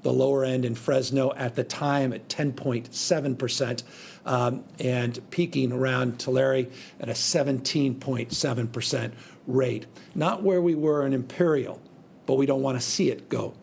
the lower end in Fresno at the time at 10.7%, and peaking around Tulare at a 17.7% rate. Not where we were in Imperial, but we don't want to see it go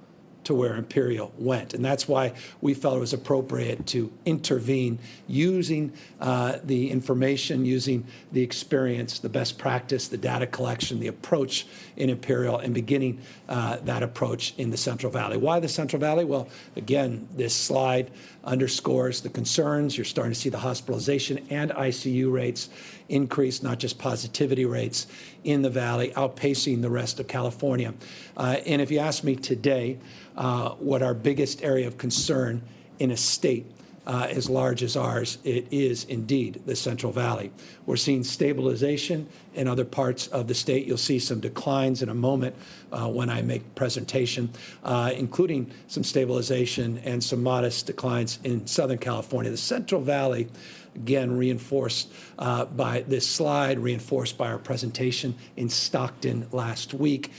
to where Imperial went. And that's why we felt it was appropriate to intervene using the information, using the experience, the best practice, the data collection, the approach in Imperial, and beginning that approach in the Central Valley. Why the Central Valley? Well, again, this slide underscores the concerns. You're starting to see the hospitalization and ICU rates increase, not just positivity rates in the Valley, outpacing the rest of California. And if you ask me today, what our biggest area of concern in a state as large as ours, it is indeed the Central Valley. We're seeing stabilization in other parts of the state. You'll see some declines in a moment when I make presentation, including some stabilization and some modest declines in Southern California. The Central Valley, again, reinforced by this slide, reinforced by our presentation in Stockton last week,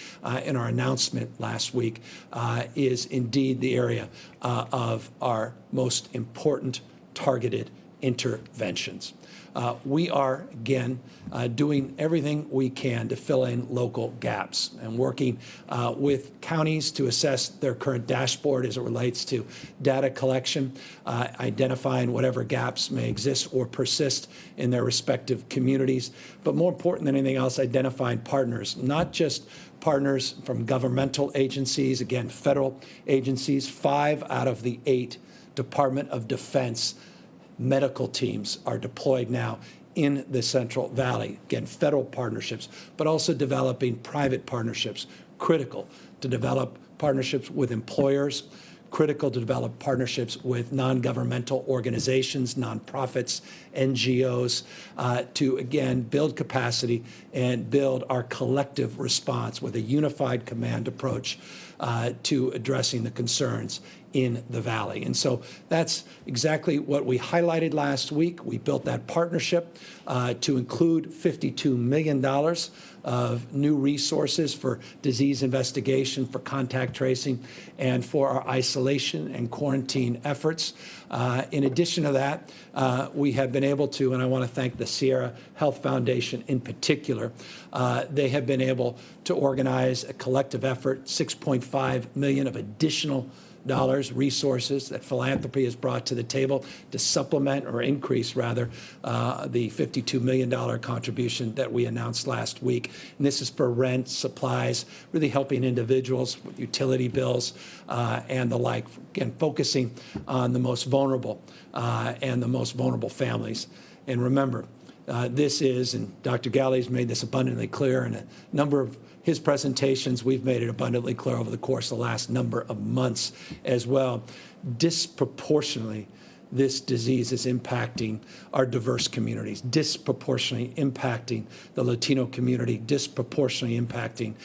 in our announcement last week, is indeed the area of our most important targeted interventions. We are, again, doing everything we can to fill in local gaps and working with counties to assess their current dashboard as it relates to data collection, identifying whatever gaps may exist or persist in their respective communities. But more important than anything else, identifying partners, not just partners from governmental agencies, again, federal agencies. 5 out of the 8 Department of Defense medical teams are deployed now in the Central Valley. Again, federal partnerships, but also developing private partnerships, critical to develop partnerships with employers, critical to develop partnerships with non-governmental organizations, nonprofits, NGOs, to, again, build capacity and build our collective response with a unified command approach to addressing the concerns in the Valley. And so that's exactly what we highlighted last week. We built that partnership to include $52 million of new resources for disease investigation, for contact tracing, and for our isolation and quarantine efforts. In addition to that, we have been able to, and I want to thank the Sierra Health Foundation in particular, they have been able to organize a collective effort, $6.5 million of additional resources that philanthropy has brought to the table to supplement or increase, rather, the $52 million contribution that we announced last week. And this is for rent, supplies, really helping individuals with utility bills and the like, again, focusing on the most vulnerable and the most vulnerable families. And remember, this is, and Dr. Galley's made this abundantly clear in a number of his presentations, we've made it abundantly clear over the course of the last number of months as well. Disproportionately, this disease is impacting our diverse communities, disproportionately impacting the Latino community, disproportionately impacting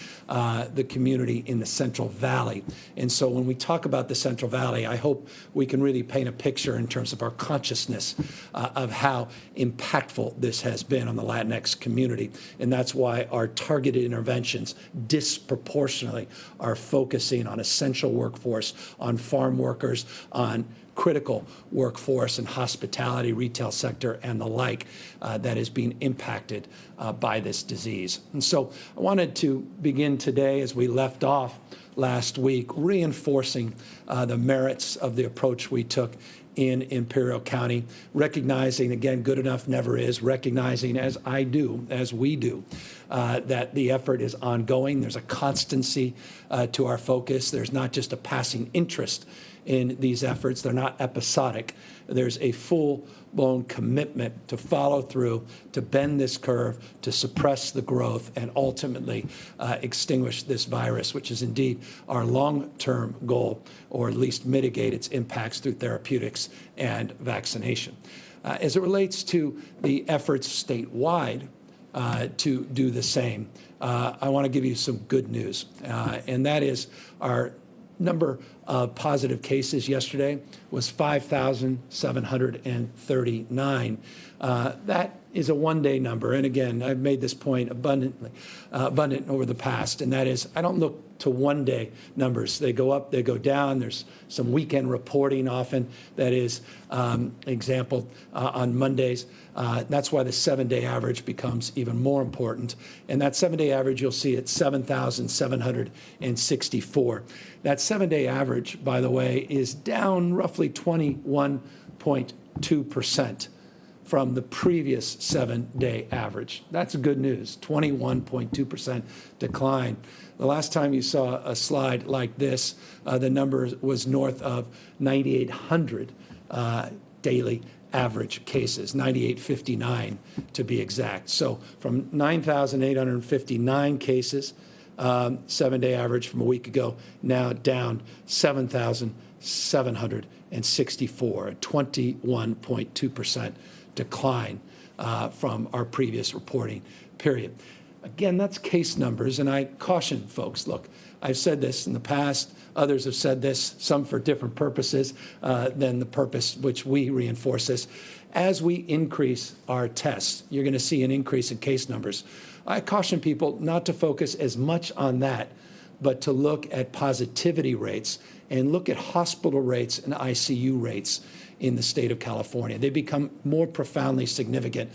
the community in the Central Valley. And so when we talk about the Central Valley, I hope we can really paint a picture in terms of our consciousness of how impactful this has been on the Latinx community. And that's why our targeted interventions disproportionately are focusing on essential workforce, on farm workers, on critical workforce in hospitality, retail sector, and the like that is being impacted by this disease. And so I wanted to begin today, as we left off last week, reinforcing the merits of the approach we took in Imperial County, recognizing, again, good enough never is, recognizing, as I do, as we do, that the effort is ongoing. There's a constancy to our focus. There's not just a passing interest in these efforts. They're not episodic. There's a full-blown commitment to follow through, to bend this curve, to suppress the growth, and ultimately extinguish this virus, which is indeed our long-term goal, or at least mitigate its impacts through therapeutics and vaccination. As it relates to the efforts statewide to do the same, I want to give you some good news, and that is our number of positive cases yesterday was 5,739. That is a one-day number. And again, I've made this point abundant over the past, and that is I don't look to one-day numbers. They go up, they go down. There's some weekend reporting often that is example on Mondays. That's why the 7-day average becomes even more important. And that 7-day average you'll see at 7,764. That 7-day average, by the way, is down roughly 21.2% from the previous 7-day average. That's good news, 21.2% decline. The last time you saw a slide like this, the number was north of 9,800 daily average cases, 9,859 to be exact. So from 9,859 cases, 7-day average from a week ago, now down 7,764, a 21.2% decline from our previous reporting period. Again, that's case numbers, and I caution folks, look, I've said this in the past, others have said this, some for different purposes than the purpose which we reinforce this. As we increase our tests, you're going to see an increase in case numbers. I caution people not to focus as much on that, but to look at positivity rates and look at hospital rates and ICU rates in the state of California. They become more profoundly significant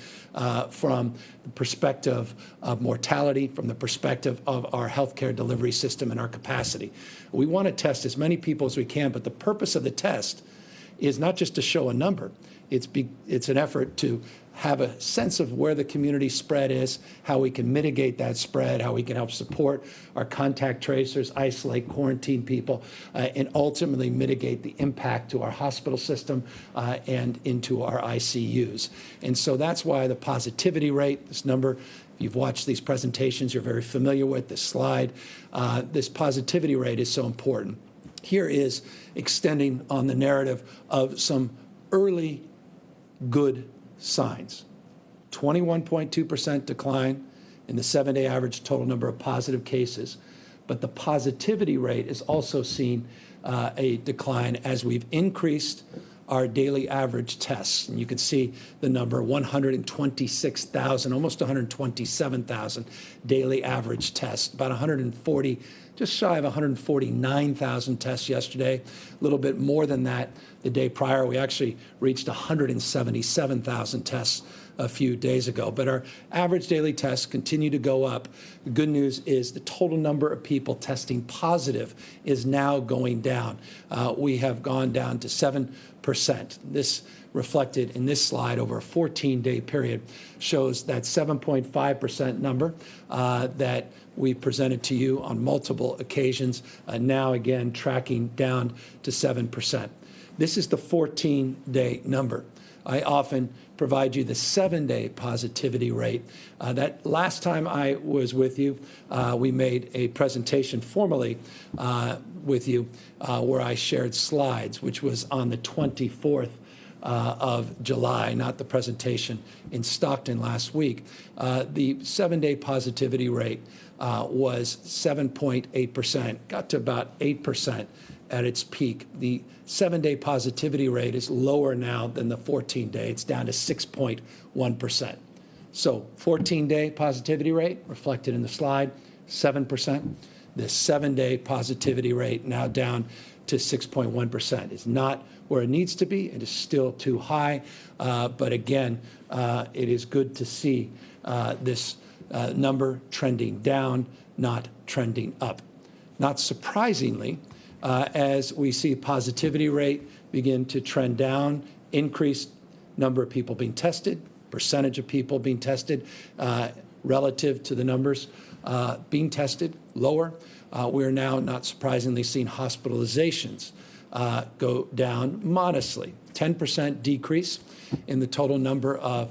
from the perspective of mortality, from the perspective of our healthcare delivery system and our capacity. We want to test as many people as we can, but the purpose of the test is not just to show a number. It's an effort to have a sense of where the community spread is, how we can mitigate that spread, how we can help support our contact tracers, isolate, quarantine people, and ultimately mitigate the impact to our hospital system and into our ICUs. And so that's why the positivity rate, this number, if you've watched these presentations, you're very familiar with this slide. This positivity rate is so important. Here is extending on the narrative of some early good signs. 21.2% decline in the 7-day average total number of positive cases, but the positivity rate is also seen a decline as we've increased our daily average tests. And you can see the number 126,000, almost 127,000 daily average tests, about 140, just shy of 149,000 tests yesterday, a little bit more than that the day prior. We actually reached 177,000 tests a few days ago. But our average daily tests continue to go up. The good news is the total number of people testing positive is now going down. We have gone down to 7%. This reflected in this slide over a 14-day period shows that 7.5% number that we presented to you on multiple occasions, now again tracking down to 7%. This is the 14-day number. I often provide you the 7-day positivity rate. That last time I was with you, we made a presentation formally with you where I shared slides, which was on the 24th of July, not the presentation in Stockton last week. The 7-day positivity rate was 7.8%, got to about 8% at its peak. The 7-day positivity rate is lower now than the 14-day. It's down to 6.1%. So 14-day positivity rate reflected in the slide, 7%. The 7-day positivity rate now down to 6.1%. It's not where it needs to be. It is still too high. But again, it is good to see this number trending down, not trending up. Not surprisingly, as we see positivity rate begin to trend down, increased number of people being tested, percentage of people being tested relative to the numbers being tested lower. We're now, not surprisingly, seeing hospitalizations go down modestly, 10% decrease in the total number of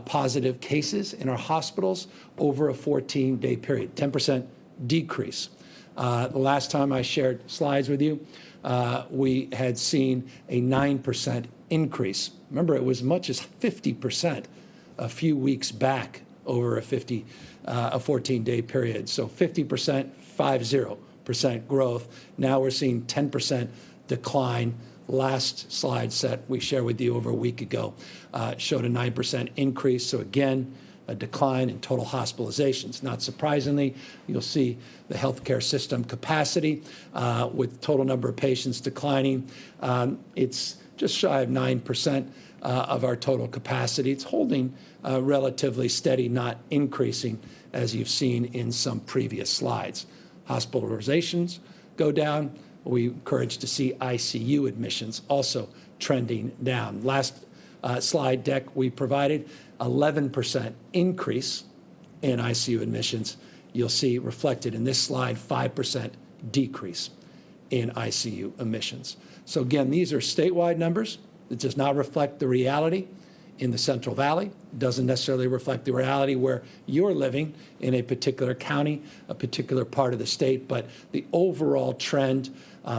positive cases in our hospitals over a 14-day period, 10% decrease. The last time I shared slides with you, we had seen a 9% increase. Remember, it was as much as 50% a few weeks back over a 14-day period. So 50%, 50% growth. Now we're seeing 10% decline last slide set we shared with you over a week ago showed a 9% increase. So again, a decline in total hospitalizations. Not surprisingly, you'll see the healthcare system capacity with total number of patients declining. It's just shy of 9% of our total capacity. It's holding relatively steady, not increasing, as you've seen in some previous slides. Hospitalizations go down. We encourage to see ICU admissions also trending down. Last slide deck we provided, 11% increase in ICU admissions. You'll see reflected in this slide, 5% decrease in ICU admissions. So again, these are statewide numbers. It does not reflect the reality in the Central Valley. It doesn't necessarily reflect the reality where you're living in a particular county, a particular part of the state, but the overall trend,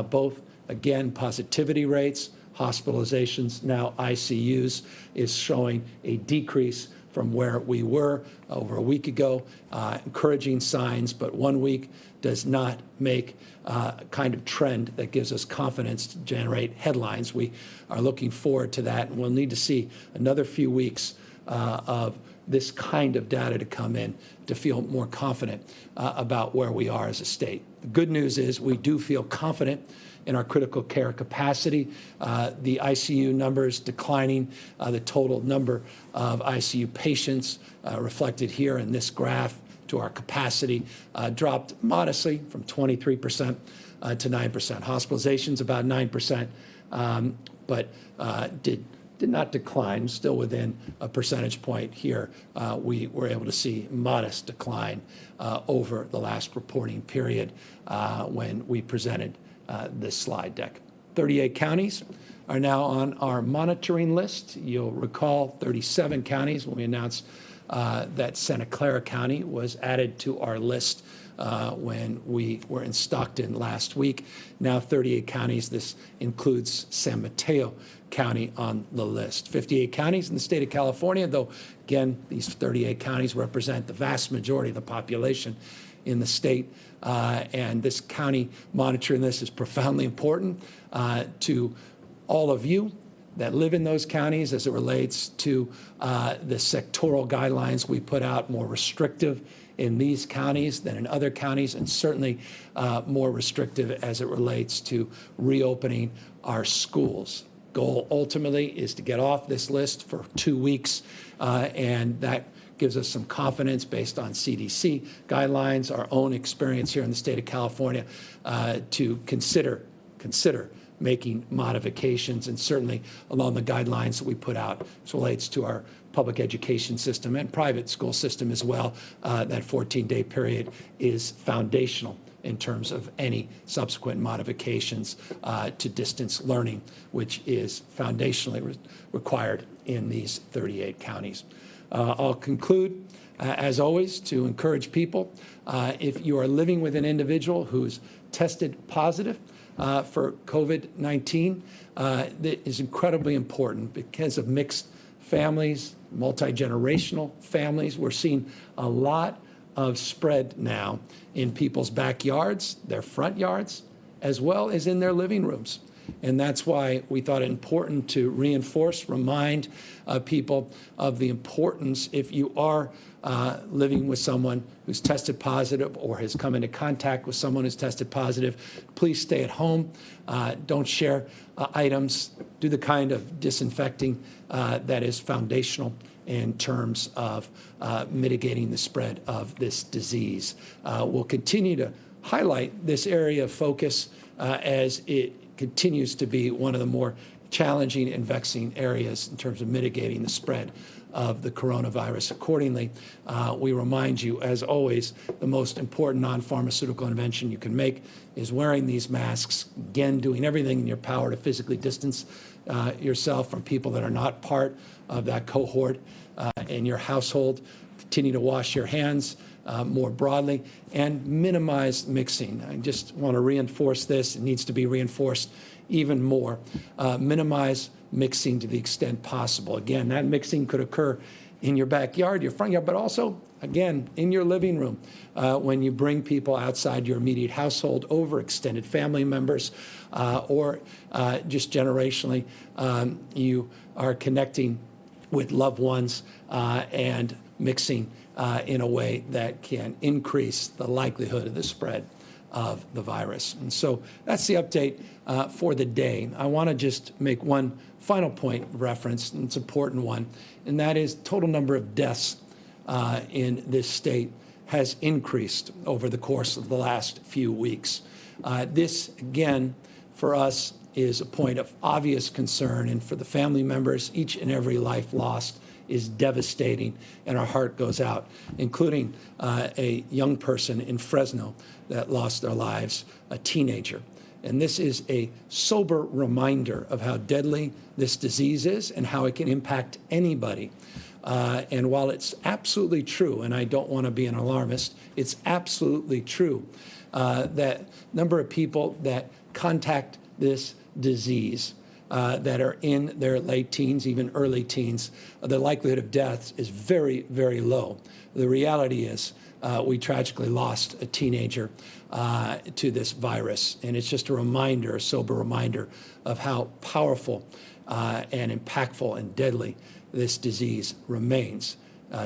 both, again, positivity rates, hospitalizations, now ICUs, is showing a decrease from where we were over a week ago. Encouraging signs, but 1 week does not make a kind of trend that gives us confidence to generate headlines. We are looking forward to that, and we'll need to see another few weeks of this kind of data to come in to feel more confident about where we are as a state. The good news is we do feel confident in our critical care capacity. The ICU numbers declining, the total number of ICU patients reflected here in this graph to our capacity dropped modestly from 23% to 9%. Hospitalizations about 9%, but did not decline, still within a percentage point here. We were able to see modest decline over the last reporting period when we presented this slide deck. 38 counties are now on our monitoring list. You'll recall 37 counties when we announced that Santa Clara County was added to our list when we were in Stockton last week. Now 38 counties. This includes San Mateo County on the list. 58 counties in the state of California, though, again, these 38 counties represent the vast majority of the population in the state. And this county monitoring list is profoundly important to all of you that live in those counties as it relates to the sectoral guidelines we put out, more restrictive in these counties than in other counties, and certainly more restrictive as it relates to reopening our schools. Goal ultimately is to get off this list for 2 weeks, and that gives us some confidence based on CDC guidelines, our own experience here in the state of California, to consider making modifications, and certainly along the guidelines that we put out as relates to our public education system and private school system as well. That 14-day period is foundational in terms of any subsequent modifications to distance learning, which is foundationally required in these 38 counties. I'll conclude, as always, to encourage people, if you are living with an individual who's tested positive for COVID-19, that is incredibly important because of mixed families, multi-generational families. We're seeing a lot of spread now in people's backyards, their front yards, as well as in their living rooms. And that's why we thought it important to remind people of the importance, if you are living with someone who's tested positive or has come into contact with someone who's tested positive, please stay at home. Don't share items. Do the kind of disinfecting that is foundational in terms of mitigating the spread of this disease. We'll continue to highlight this area of focus as it continues to be one of the more challenging and vexing areas in terms of mitigating the spread of the coronavirus. Accordingly, we remind you, as always, the most important non-pharmaceutical intervention you can make is wearing these masks. Again, doing everything in your power to physically distance yourself from people that are not part of that cohort in your household. Continue to wash your hands more broadly and minimize mixing. I just want to reinforce this. It needs to be reinforced even more. Minimize mixing to the extent possible. Again, that mixing could occur in your backyard, your front yard, but also, again, in your living room, when you bring people outside your immediate household over, extended family members, or just generationally, you are connecting with loved ones and mixing in a way that can increase the likelihood of the spread of the virus. And so that's the update for the day. I want to just make one final point of reference, and it's an important one, and that is total number of deaths in this state has increased over the course of the last few weeks. This, again, for us is a point of obvious concern, and for the family members, each and every life lost is devastating, and our heart goes out, including a young person in Fresno that lost their lives, a teenager. And this is a sober reminder of how deadly this disease is and how it can impact anybody. And while it's absolutely true, and I don't want to be an alarmist, it's absolutely true that number of people that contact this disease that are in their late teens, even early teens, the likelihood of death is very, very low. The reality is we tragically lost a teenager to this virus, and it's just a reminder, a sober reminder of how powerful and impactful and deadly this disease remains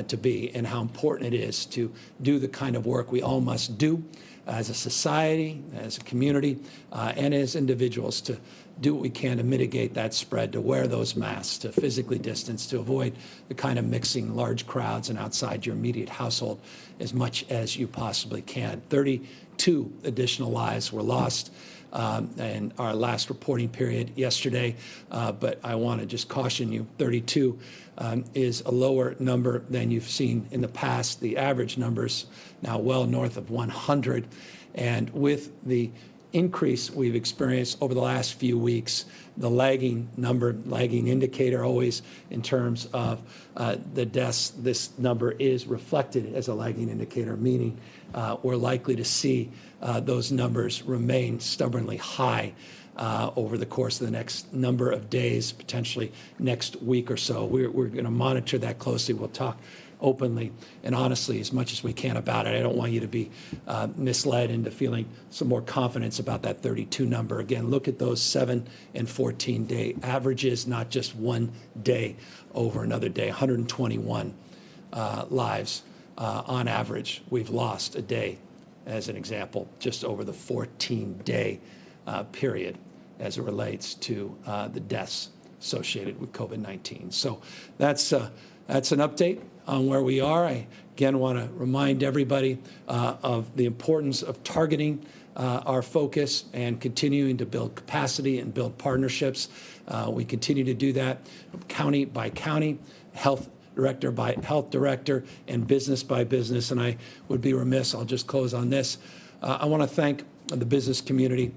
to be, and how important it is to do the kind of work we all must do as a society, as a community, and as individuals to do what we can to mitigate that spread, to wear those masks, to physically distance, to avoid the kind of mixing large crowds and outside your immediate household as much as you possibly can. 32 additional lives were lost in our last reporting period yesterday, but I want to just caution you, 32 is a lower number than you've seen in the past. The average number's now well north of 100, and with the increase we've experienced over the last few weeks, the lagging indicator always in terms of the deaths, this number is reflected as a lagging indicator, meaning we're likely to see those numbers remain stubbornly high over the course of the next number of days, potentially next week or so. We're going to monitor that closely. We'll talk openly and honestly as much as we can about it. I don't want you to be misled into feeling some more confidence about that 32 number. Again, look at those 7 and 14-day averages, not just one day over another day. 121 lives on average we've lost a day, as an example, just over the 14-day period as it relates to the deaths associated with COVID-19. So that's an update on where we are. I again want to remind everybody of the importance of targeting our focus and continuing to build capacity and build partnerships. We continue to do that county by county, health director by health director, and business by business. And I would be remiss, I'll just close on this. I want to thank the business community.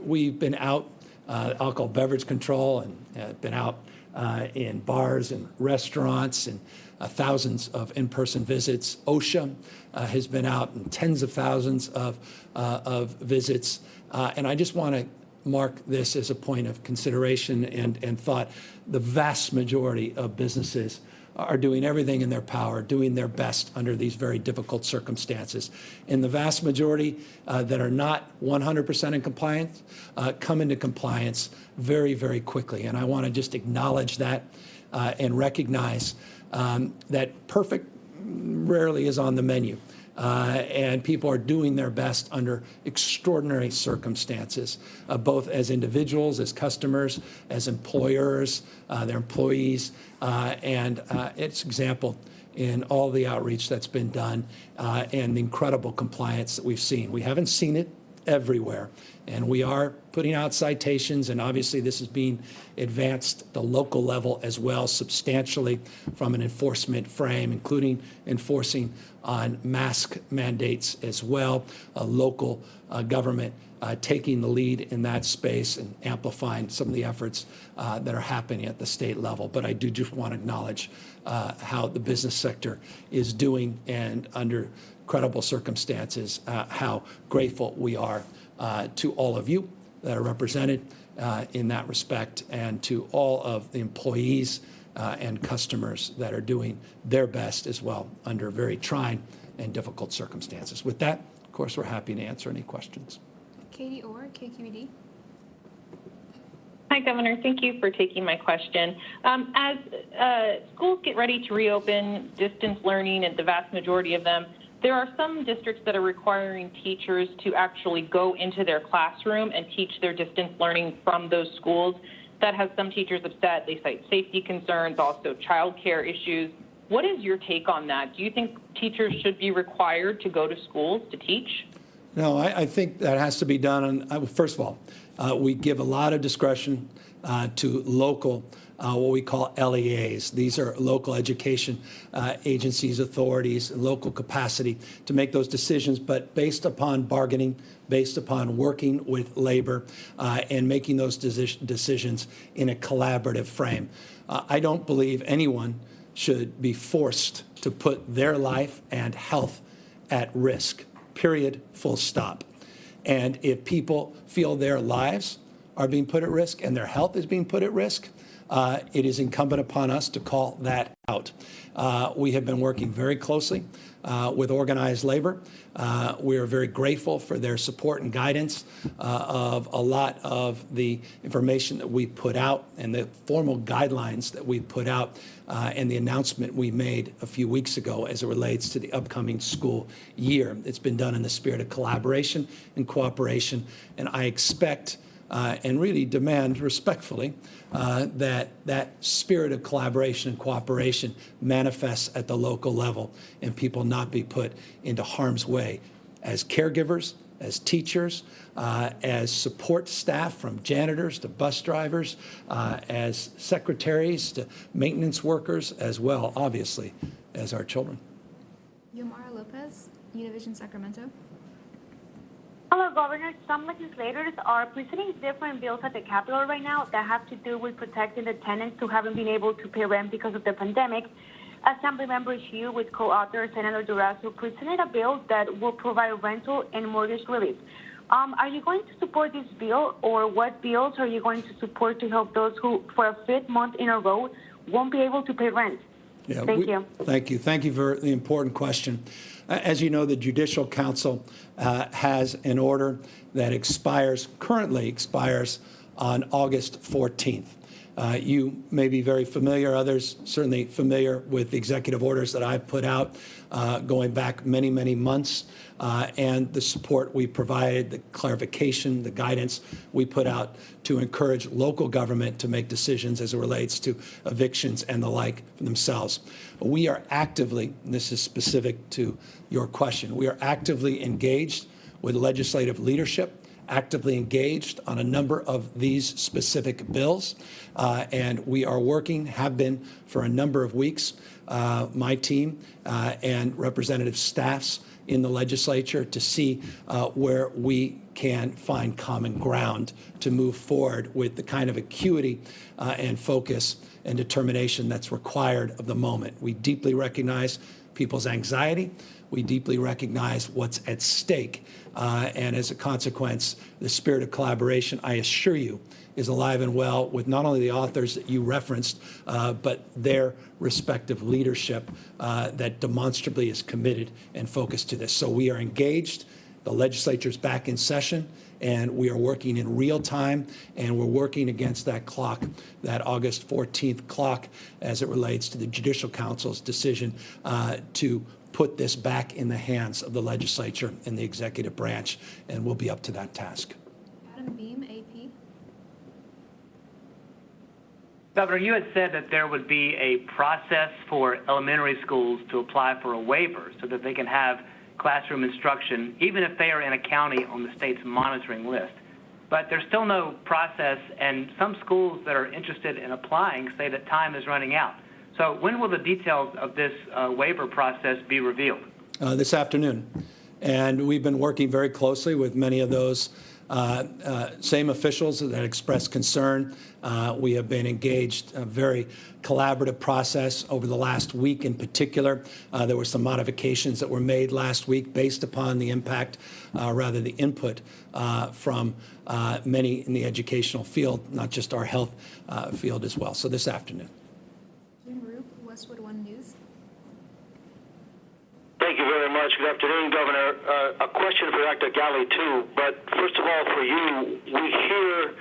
We've been out, alcohol beverage control, and been out in bars and restaurants, and thousands of in-person visits. OSHA has been out in tens of thousands of visits. And I just want to mark this as a point of consideration and thought. The vast majority of businesses are doing everything in their power, doing their best under these very difficult circumstances. And the vast majority that are not 100% in compliance come into compliance very, very quickly. And I want to just acknowledge that and recognize that perfect rarely is on the menu. And people are doing their best under extraordinary circumstances, both as individuals, as customers, as employers, their employees, and it's example in all the outreach that's been done and the incredible compliance that we've seen. We haven't seen it everywhere, and we are putting out citations, and obviously this is being advanced at the local level as well substantially from an enforcement frame, including enforcing on mask mandates as well, local government taking the lead in that space and amplifying some of the efforts that are happening at the state level. But I do just want to acknowledge how the business sector is doing, and under credible circumstances, how grateful we are to all of you that are represented in that respect, and to all of the employees and customers that are doing their best as well under very trying and difficult circumstances. With that, of course, we're happy to answer any questions. Katie Orr, KQED. Hi, Governor. Thank you for taking my question. As schools get ready to reopen distance learning, and the vast majority of them, there are some districts that are requiring teachers to actually go into their classroom and teach their distance learning from those schools. That has some teachers upset. They cite safety concerns, also childcare issues. What is your take on that? Do you think teachers should be required to go to schools to teach? No, I think that has to be done. First of all, we give a lot of discretion to local, what we call LEAs. These are local education agencies, authorities, and local capacity to make those decisions, but based upon bargaining, based upon working with labor and making those decisions in a collaborative frame. I don't believe anyone should be forced to put their life and health at risk, period, full stop. And if people feel their lives are being put at risk and their health is being put at risk, it is incumbent upon us to call that out. We have been working very closely with organized labor. We are very grateful for their support and guidance of a lot of the information that we put out and the formal guidelines that we put out and the announcement we made a few weeks ago as it relates to the upcoming school year. It's been done in the spirit of collaboration and cooperation, and I expect and really demand respectfully that spirit of collaboration and cooperation manifests at the local level and people not be put into harm's way as caregivers, as teachers, as support staff from janitors to bus drivers, as secretaries to maintenance workers, as well, obviously, as our children. Yomara Lopez, Univision Sacramento. Hello, Governor. Some legislators are presenting different bills at the Capitol right now that have to do with protecting the tenants who haven't been able to pay rent because of the pandemic. Assemblymember Hugh, with co-author Senator Durazo, presented a bill that will provide rental and mortgage relief. Are you going to support this bill, or what bills are you going to support to help those who, for a fifth month in a row, won't be able to pay rent? Yeah, Thank you. Thank you. Thank you for the important question. As you know, the Judicial Council has an order that currently expires on August 14th. You may be very familiar, others certainly familiar with the executive orders that I've put out going back many, many months, and the support we provided, the clarification, the guidance we put out to encourage local government to make decisions as it relates to evictions and the like for themselves. We are actively, and this is specific to your question, we are actively engaged with legislative leadership, actively engaged on a number of these specific bills, and we are working, have been for a number of weeks, my team and representative staffs in the legislature to see where we can find common ground to move forward with the kind of acuity and focus and determination that's required of the moment. We deeply recognize people's anxiety. We deeply recognize what's at stake. And as a consequence, the spirit of collaboration, I assure you, is alive and well with not only the authors that you referenced, but their respective leadership that demonstrably is committed and focused to this. So we are engaged. The legislature's back in session, and we are working in real time, and we're working against that clock, that August 14th clock, as it relates to the Judicial Council's decision to put this back in the hands of the legislature and the executive branch, and we'll be up to that task. Adam Beam, AP. Governor, you had said that there would be a process for elementary schools to apply for a waiver so that they can have classroom instruction, even if they are in a county on the state's monitoring list. But there's still no process, and some schools that are interested in applying say that time is running out. So when will the details of this waiver process be revealed? This afternoon. And we've been working very closely with many of those same officials that expressed concern. We have been engaged a very collaborative process over the last week in particular. There were some modifications that were made last week based upon the impact, rather the input from many in the educational field, not just our health field as well. So this afternoon. Westwood One News. Thank you very much. Good afternoon, Governor. A question for Dr. Galley, too. But first of all, for you, we hear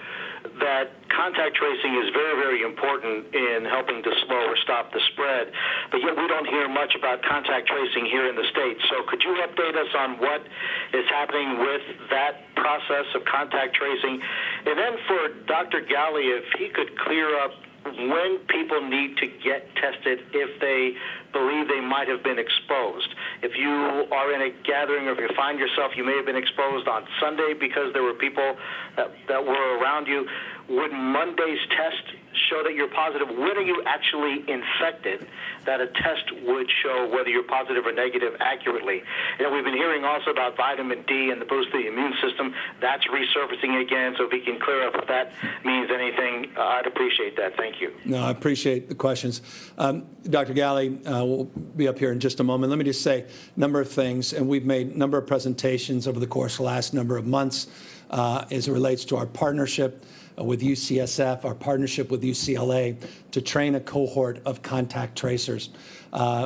that contact tracing is very, very important in helping to slow or stop the spread. But yet we don't hear much about contact tracing here in the state. So could you update us on what is happening with that process of contact tracing? And then for Dr. Galley, if he could clear up when people need to get tested if they believe they might have been exposed. If you are in a gathering or if you find yourself, you may have been exposed on Sunday because there were people that were around you, would Monday's test show that you're positive? When are you actually infected that a test would show whether you're positive or negative accurately? And we've been hearing also about vitamin D and the boost of the immune system. That's resurfacing again, so if he can clear up if that means anything, I'd appreciate that. Thank you. No, I appreciate the questions. Dr. Galley will be up here in just a moment. Let me just say a number of things, and we've made a number of presentations over the course of the last number of months as it relates to our partnership with UCSF, our partnership with UCLA to train a cohort of contact tracers.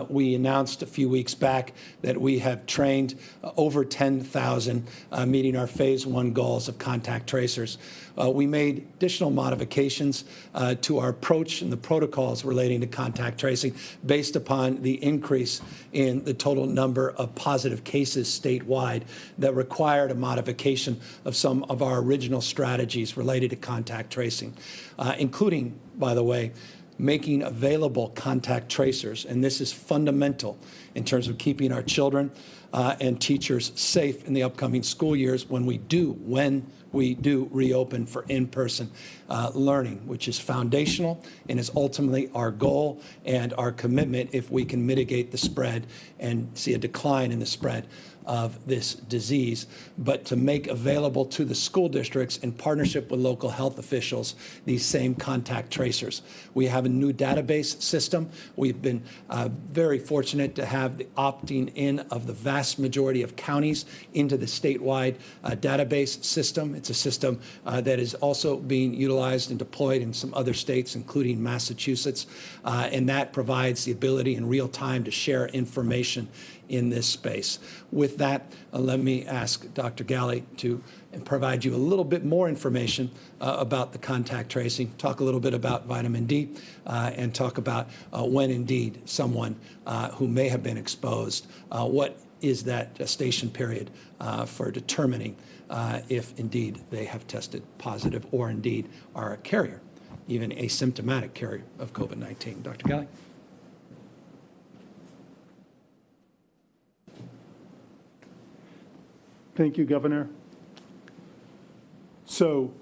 We announced a few weeks back that we have trained over 10,000, meeting our phase 1 goals of contact tracers. We made additional modifications to our approach and the protocols relating to contact tracing based upon the increase in the total number of positive cases statewide that required a modification of some of our original strategies related to contact tracing, including, by the way, making available contact tracers. And this is fundamental in terms of keeping our children and teachers safe in the upcoming school years when we do reopen for in-person learning, which is foundational and is ultimately our goal and our commitment if we can mitigate the spread and see a decline in the spread of this disease, but to make available to the school districts in partnership with local health officials these same contact tracers. We have a new database system. We've been very fortunate to have the opting in of the vast majority of counties into the statewide database system. It's a system that is also being utilized and deployed in some other states, including Massachusetts, and that provides the ability in real time to share information in this space. With that, let me ask Dr. Galley to provide you a little bit more information about the contact tracing, talk a little bit about vitamin D, and talk about when indeed someone who may have been exposed, what is that gestation period for determining if indeed they have tested positive or indeed are a carrier, even asymptomatic carrier of COVID-19. Dr. Galley? Thank you, Governor. So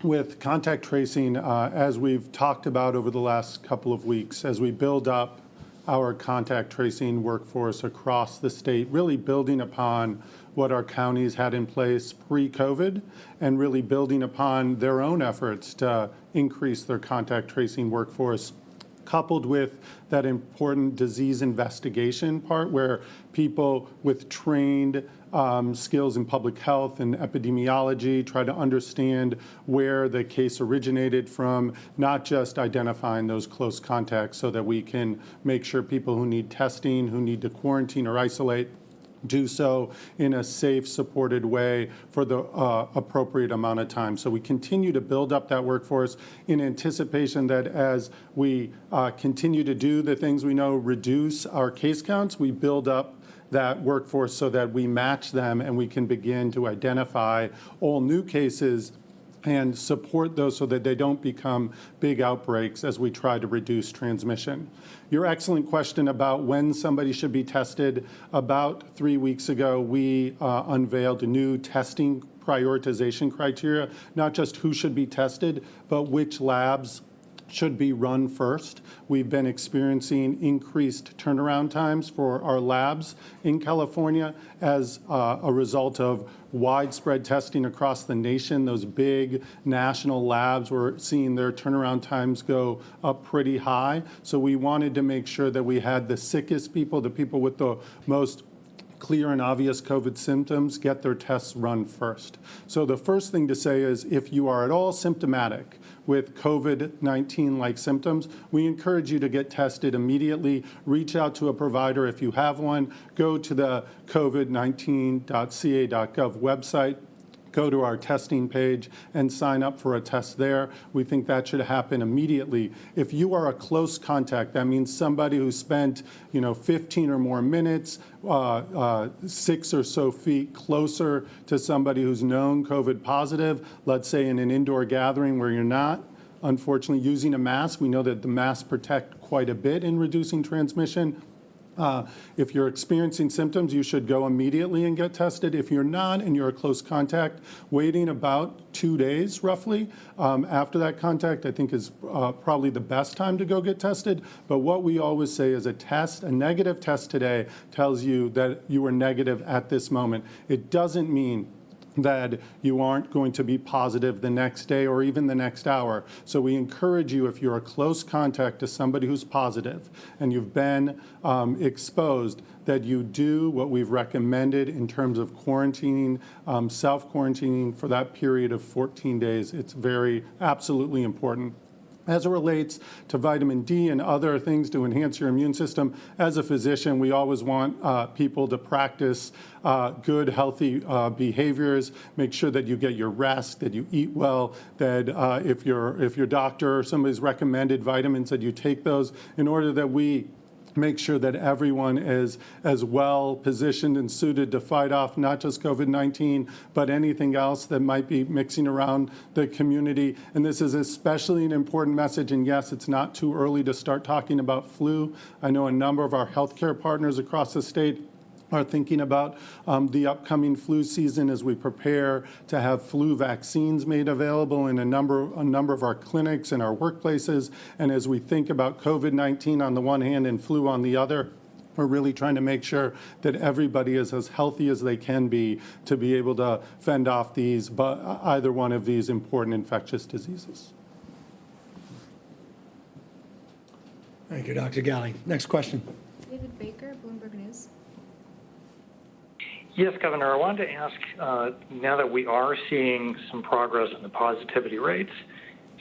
with contact tracing, as we've talked about over the last couple of weeks, as we build up our contact tracing workforce across the state, really building upon what our counties had in place pre-COVID and really building upon their own efforts to increase their contact tracing workforce, coupled with that important disease investigation part where people with trained skills in public health and epidemiology try to understand where the case originated from, not just identifying those close contacts so that we can make sure people who need testing, who need to quarantine or isolate, do so in a safe, supported way for the appropriate amount of time. So we continue to build up that workforce in anticipation that as we continue to do the things we know reduce our case counts, we build up that workforce so that we match them and we can begin to identify all new cases and support those so that they don't become big outbreaks as we try to reduce transmission. Your excellent question about when somebody should be tested. About 3 weeks ago, we unveiled a new testing prioritization criteria, not just who should be tested, but which labs should be run first. We've been experiencing increased turnaround times for our labs in California as a result of widespread testing across the nation. Those big national labs were seeing their turnaround times go up pretty high. So we wanted to make sure that we had the sickest people, the people with the most clear and obvious COVID symptoms, get their tests run first. So the first thing to say is if you are at all symptomatic, with COVID-19-like symptoms, we encourage you to get tested immediately. Reach out to a provider if you have one. Go to the covid19.ca.gov website. Go to our testing page and sign up for a test there. We think that should happen immediately. If you are a close contact, that means somebody who spent 15 or more minutes, 6 or so feet closer to somebody who's known COVID positive, let's say in an indoor gathering where you're not, unfortunately, using a mask. We know that the masks protect quite a bit in reducing transmission. If you're experiencing symptoms, you should go immediately and get tested. If you're not and you're a close contact, waiting about 2 days roughly after that contact, I think is probably the best time to go get tested. But what we always say is a negative test today tells you that you are negative at this moment. It doesn't mean that you aren't going to be positive the next day or even the next hour. So we encourage you, if you're a close contact to somebody who's positive and you've been exposed, that you do what we've recommended in terms of quarantining, self-quarantining for that period of 14 days. It's absolutely important. As it relates to vitamin D and other things to enhance your immune system, as a physician, we always want people to practice good, healthy behaviors. Make sure that you get your rest, that you eat well, that if your doctor or somebody's recommended vitamins, that you take those in order that we make sure that everyone is as well positioned and suited to fight off not just COVID-19, but anything else that might be mixing around the community. And this is especially an important message. And yes, it's not too early to start talking about flu. I know a number of our healthcare partners across the state are thinking about the upcoming flu season as we prepare to have flu vaccines made available in a number of our clinics and our workplaces. And as we think about COVID-19 on the one hand and flu on the other, we're really trying to make sure that everybody is as healthy as they can be to be able to fend off either one of these important infectious diseases. Thank you, Dr. Galley. Next question. David Baker, Bloomberg News. Yes, Governor, I wanted to ask, now that we are seeing some progress in the positivity rates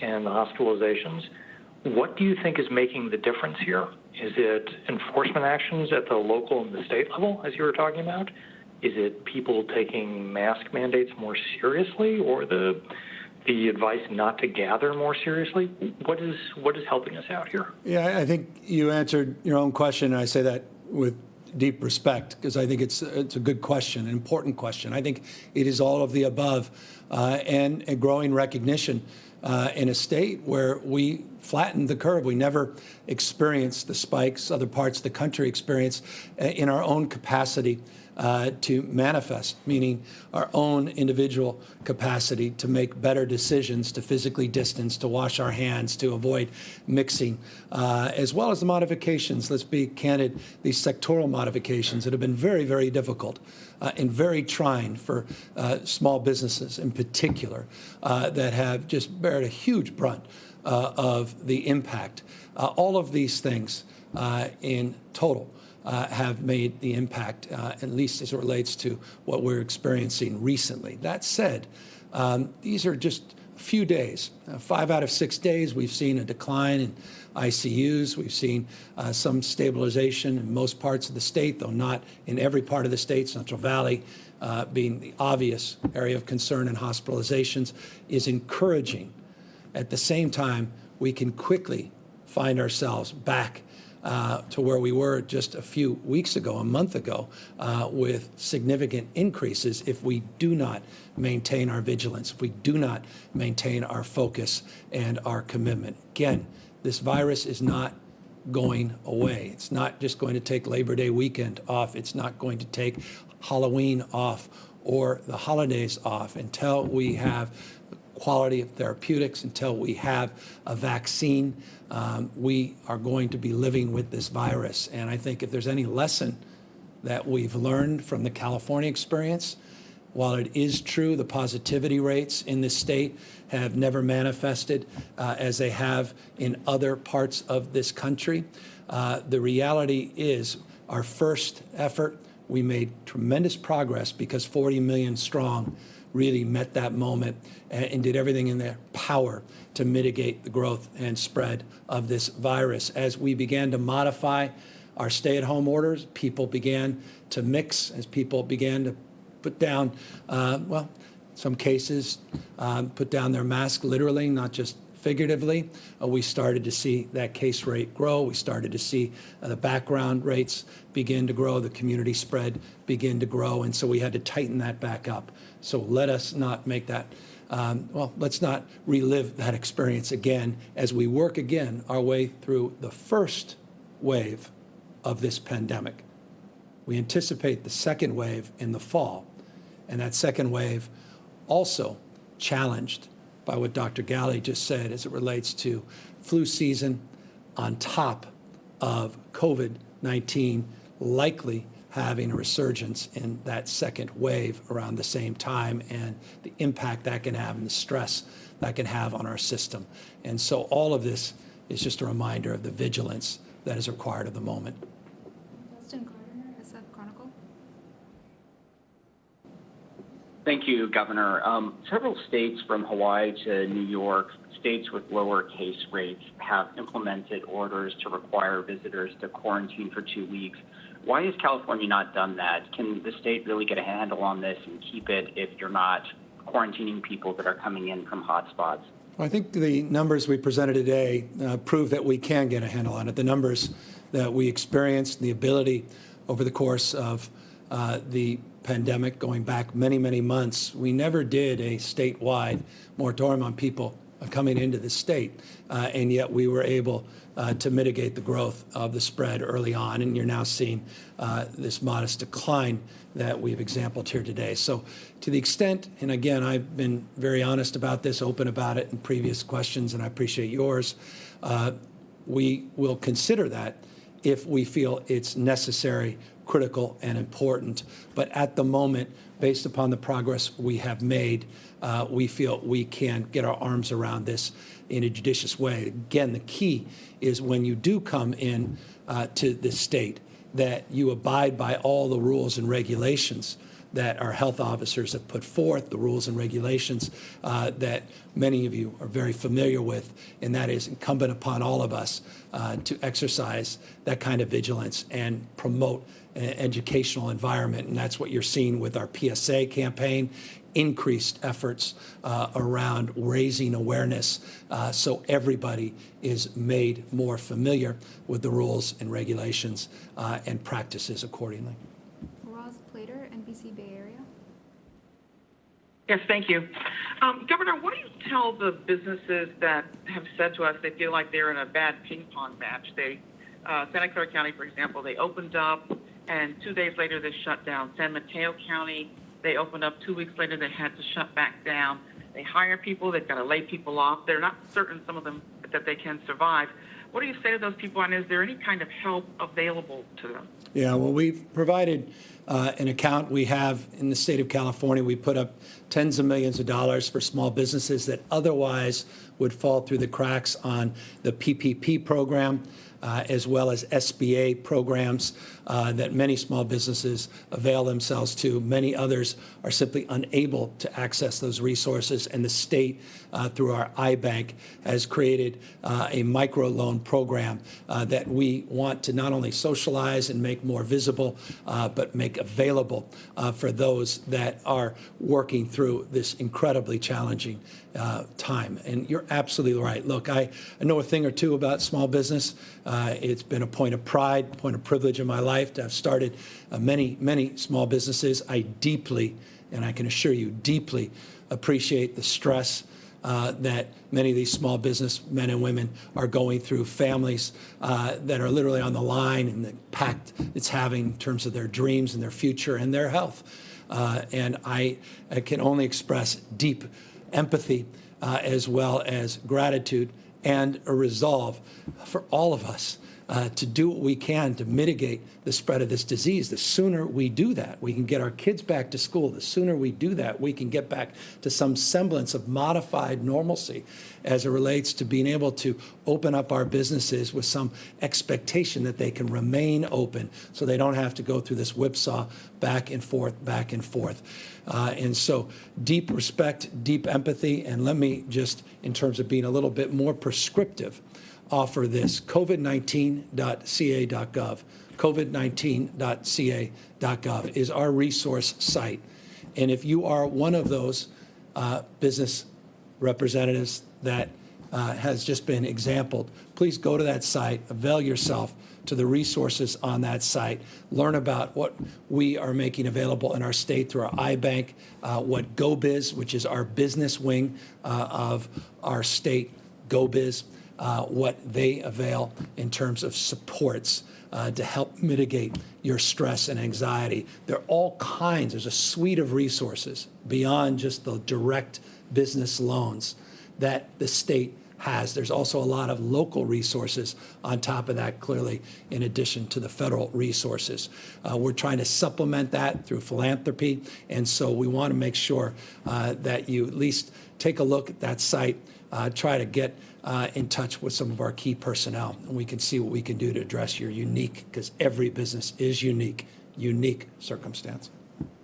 and the hospitalizations, what do you think is making the difference here? Is it enforcement actions at the local and the state level, as you were talking about? Is it people taking mask mandates more seriously, or the advice not to gather more seriously? What is helping us out here? Yeah, I think you answered your own question, and I say that with deep respect, because I think it's a good question, an important question. I think it is all of the above, and a growing recognition in a state where we flattened the curve. We never experienced the spikes other parts of the country experience in our own capacity to manifest, meaning our own individual capacity to make better decisions, to physically distance, to wash our hands, to avoid mixing, as well as the modifications. Let's be candid, these sectoral modifications that have been very, very difficult and very trying for small businesses in particular that have just bared a huge brunt of the impact. All of these things in total have made the impact, at least as it relates to what we're experiencing recently. That said, these are just a few days. 5 out of 6 days, we've seen a decline in ICUs. We've seen some stabilization in most parts of the state, though not in every part of the state. Central Valley being the obvious area of concern, and hospitalizations is encouraging. At the same time, we can quickly find ourselves back to where we were just a few weeks ago, a month ago, with significant increases if we do not maintain our vigilance, if we do not maintain our focus and our commitment. Again, this virus is not going away. It's not just going to take Labor Day weekend off. It's not going to take Halloween off or the holidays off until we have quality of therapeutics, until we have a vaccine. We are going to be living with this virus. And I think if there's any lesson that we've learned from the California experience, while it is true the positivity rates in this state have never manifested as they have in other parts of this country, the reality is our first effort, we made tremendous progress because 40 million strong really met that moment and did everything in their power to mitigate the growth and spread of this virus. As we began to modify our stay-at-home orders, people began to mix, as people began to put down, some cases put down their mask literally, not just figuratively. We started to see that case rate grow. We started to see the background rates begin to grow, the community spread begin to grow, and so we had to tighten that back up. So let us not make that, let's not relive that experience again as we work again our way through the first wave of this pandemic. We anticipate the second wave in the fall, and that second wave also challenged by what Dr. Galley just said as it relates to flu season on top of COVID-19 likely having a resurgence in that second wave around the same time, and the impact that can have and the stress that can have on our system. And so all of this is just a reminder of the vigilance that is required of the moment. Dustin Gardner, SF Chronicle. Thank you, Governor. Several states from Hawaii to New York, states with lower case rates, have implemented orders to require visitors to quarantine for 2 weeks. Why has California not done that? Can the state really get a handle on this and keep it if you're not quarantining people that are coming in from hotspots? I think the numbers we presented today prove that we can get a handle on it. The numbers that we experienced, the ability over the course of the pandemic going back many, many months, we never did a statewide moratorium on people coming into the state, and yet we were able to mitigate the growth of the spread early on, and you're now seeing this modest decline that we've exampled here today. So to the extent, and again, I've been very honest about this, open about it in previous questions, and I appreciate yours, we will consider that if we feel it's necessary, critical, and important. But at the moment, based upon the progress we have made, we feel we can get our arms around this in a judicious way. Again, the key is when you do come in to the state, that you abide by all the rules and regulations that our health officers have put forth, the rules and regulations that many of you are very familiar with, and that is incumbent upon all of us to exercise that kind of vigilance and promote an educational environment. And that's what you're seeing with our PSA campaign, increased efforts around raising awareness so everybody is made more familiar with the rules and regulations and practices accordingly. Roz Plater, NBC Bay Area. Yes, thank you. Governor, what do you tell the businesses that have said to us they feel like they're in a bad ping pong match? Santa Clara County, for example, they opened up, and 2 days later they shut down. San Mateo County, they opened up 2 weeks later, they had to shut back down. They hire people, they've got to lay people off. They're not certain, some of them, that they can survive. What do you say to those people, and is there any kind of help available to them? Yeah, well, we've provided an account we have in the state of California. We put up tens of millions of dollars for small businesses that otherwise would fall through the cracks on the PPP program, as well as SBA programs that many small businesses avail themselves to. Many others are simply unable to access those resources, and the state, through our iBank, has created a microloan program that we want to not only socialize and make more visible, but make available for those that are working through this incredibly challenging time. And you're absolutely right. Look, I know a thing or two about small business. It's been a point of pride, point of privilege in my life to have started many, many small businesses. I deeply, and I can assure you, deeply appreciate the stress that many of these small business men and women are going through, families that are literally on the line, and the impact it's having in terms of their dreams and their future and their health. And I can only express deep empathy as well as gratitude and a resolve for all of us to do what we can to mitigate the spread of this disease. The sooner we do that, we can get our kids back to school. The sooner we do that, we can get back to some semblance of modified normalcy as it relates to being able to open up our businesses with some expectation that they can remain open so they don't have to go through this whipsaw back and forth, back and forth. And so deep respect, deep empathy, and let me just, in terms of being a little bit more prescriptive, offer this: covid19.ca.gov. covid19.ca.gov is our resource site. And if you are one of those business representatives that has just been exampled, please go to that site, avail yourself to the resources on that site, learn about what we are making available in our state through our iBank, what GoBiz, which is our business wing of our state, GoBiz, what they avail in terms of supports to help mitigate your stress and anxiety. There are all kinds, there's a suite of resources beyond just the direct business loans that the state has. There's also a lot of local resources on top of that, clearly, in addition to the federal resources. We're trying to supplement that through philanthropy, and so we want to make sure that you at least take a look at that site, try to get in touch with some of our key personnel, and we can see what we can do to address your unique, because every business is unique circumstance.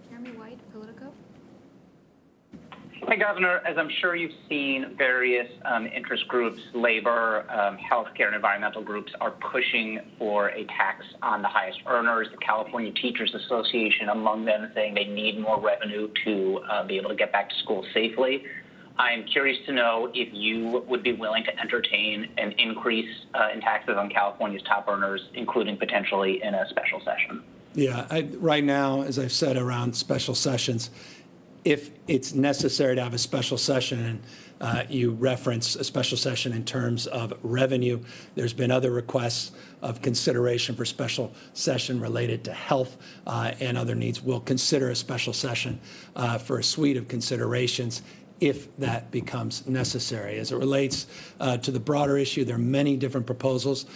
Jeremy White, Politico. Hi, Governor. As I'm sure you've seen, various interest groups, labor, healthcare, and environmental groups are pushing for a tax on the highest earners. The California Teachers Association, among them, saying they need more revenue to be able to get back to school safely. I'm curious to know if you would be willing to entertain an increase in taxes on California's top earners, including potentially in a special session. Yeah, right now, as I've said around special sessions, if it's necessary to have a special session, and you reference a special session in terms of revenue, there's been other requests of consideration for special session related to health and other needs. We'll consider a special session for a suite of considerations if that becomes necessary. As it relates to the broader issue, there are many different proposals,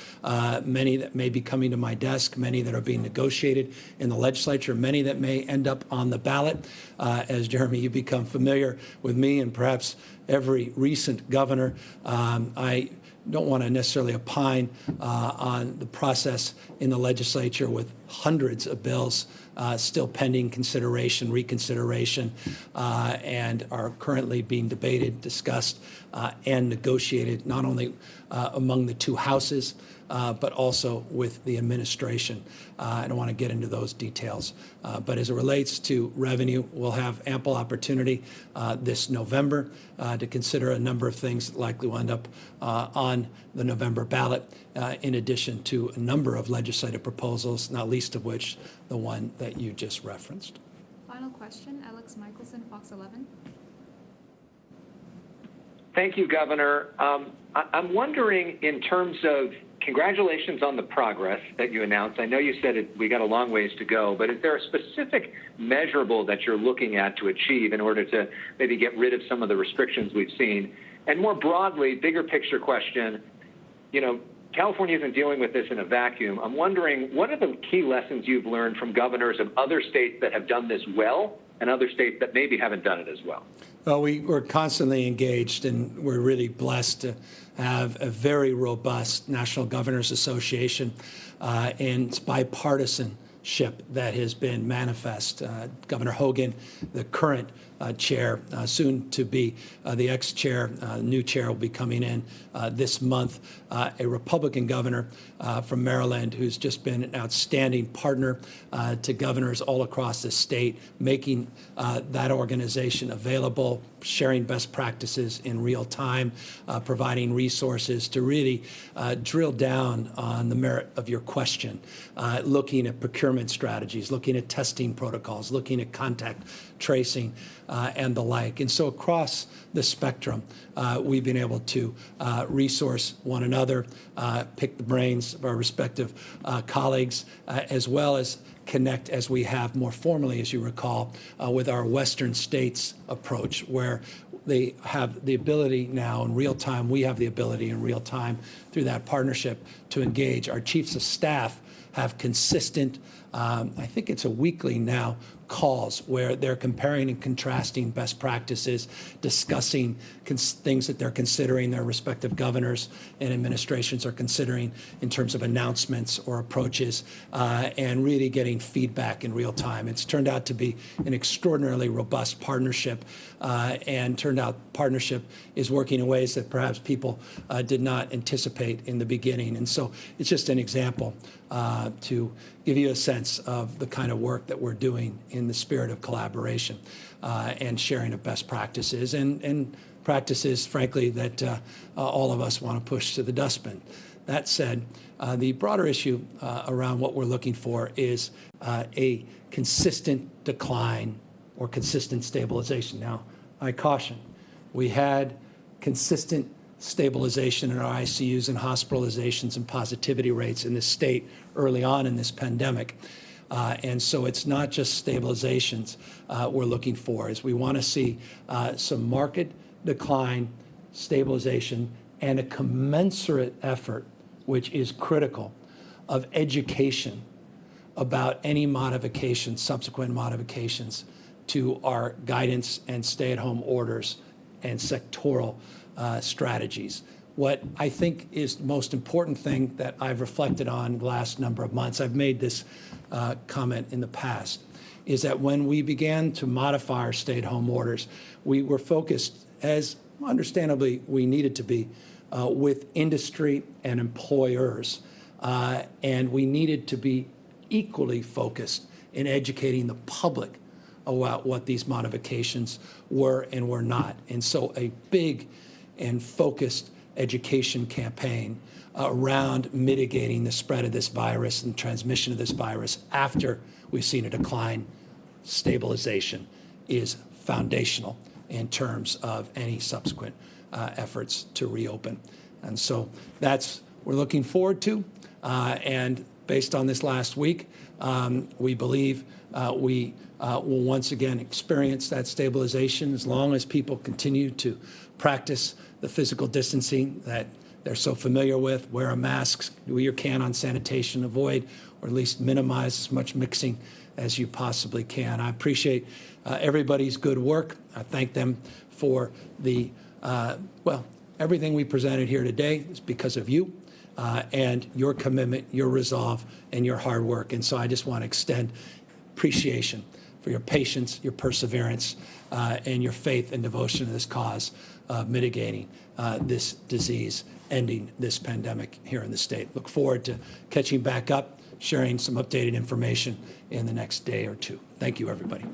many that may be coming to my desk, many that are being negotiated in the legislature, many that may end up on the ballot. As Jeremy, you become familiar with me and perhaps every recent governor, I don't want to necessarily opine on the process in the legislature with hundreds of bills still pending consideration, reconsideration, and are currently being debated, discussed, and negotiated not only among the two houses, but also with the administration. I don't want to get into those details. But as it relates to revenue, we'll have ample opportunity this November to consider a number of things that likely will end up on the November ballot, in addition to a number of legislative proposals, not least of which the one that you just referenced. Final question, Alex Michelson, Fox 11. Thank you, Governor. I'm wondering, in terms of, congratulations on the progress that you announced. I know you said we got a long ways to go, but is there a specific measurable that you're looking at to achieve in order to maybe get rid of some of the restrictions we've seen? And more broadly, bigger picture question, California isn't dealing with this in a vacuum. I'm wondering, what are the key lessons you've learned from governors of other states that have done this well and other states that maybe haven't done it as well? Well, we're constantly engaged, and we're really blessed to have a very robust National Governors Association and bipartisanship that has been manifest. Governor Hogan, the current chair, soon to be the ex-chair, new chair will be coming in this month, a Republican governor from Maryland who's just been an outstanding partner to governors all across the state, making that organization available, sharing best practices in real time, providing resources to really drill down on the merit of your question, looking at procurement strategies, looking at testing protocols, looking at contact tracing, and the like. And so across the spectrum, we've been able to resource one another, pick the brains of our respective colleagues, as well as connect, as we have more formally, as you recall, with our Western states approach, where they have the ability now in real time, we have the ability in real time through that partnership to engage. Our chiefs of staff have consistent, I think it's a weekly now, calls where they're comparing and contrasting best practices, discussing things that they're considering, their respective governors and administrations are considering in terms of announcements or approaches, and really getting feedback in real time. It's turned out to be an extraordinarily robust partnership, and turned out partnership is working in ways that perhaps people did not anticipate in the beginning. And so it's just an example to give you a sense of the kind of work that we're doing in the spirit of collaboration and sharing of best practices and practices, frankly, that all of us want to push to the dustbin. That said, the broader issue around what we're looking for is a consistent decline or consistent stabilization. Now, I caution, we had consistent stabilization in our ICUs and hospitalizations and positivity rates in this state early on in this pandemic. And so it's not just stabilizations we're looking for, is we want to see some market decline, stabilization, and a commensurate effort, which is critical, of education about any modifications, subsequent modifications to our guidance and stay-at-home orders and sectoral strategies. What I think is the most important thing that I've reflected on the last number of months, I've made this comment in the past, is that when we began to modify our stay-at-home orders, we were focused, as understandably we needed to be, with industry and employers, and we needed to be equally focused in educating the public about what these modifications were and were not. And so a big and focused education campaign around mitigating the spread of this virus and transmission of this virus after we've seen a decline, stabilization is foundational in terms of any subsequent efforts to reopen. And so that's what we're looking forward to. And based on this last week, we believe we will once again experience that stabilization as long as people continue to practice the physical distancing that they're so familiar with, wear a mask, do your can on sanitation, avoid or at least minimize as much mixing as you possibly can. I appreciate everybody's good work. I thank them for the, everything we presented here today is because of you and your commitment, your resolve, and your hard work. And so I just want to extend appreciation for your patience, your perseverance, and your faith and devotion to this cause of mitigating this disease, ending this pandemic here in the state. Look forward to catching back up, sharing some updated information in the next day or two. Thank you, everybody.